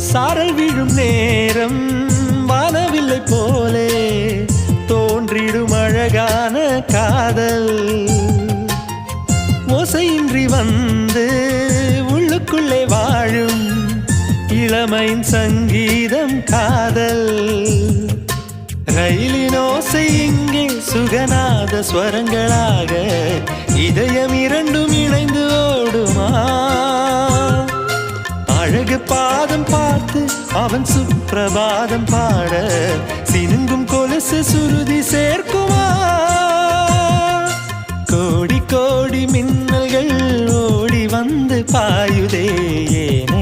சாரல் விழும் நேரம் வானவில்லை போலே தோன்றிடும் அழகான காதல் ஓசையின்றி வந்து உள்ளுக்குள்ளே வாழும் இளமையின் சங்கீதம் காதல் ரயிலின் ஓசை இங்கே சுகநாத ஸ்வரங்களாக இதயம் இரண்டும் இணைந்து ஓடுமா அழகு பாதம் பார்த்து அவன் சுப்பிரபாதம் பாட சினுங்கும் கொலுசு சுருதி சேர்க்குமா கோடி கோடி மின்னல்கள் ஓடி வந்து பாயுதே ஏன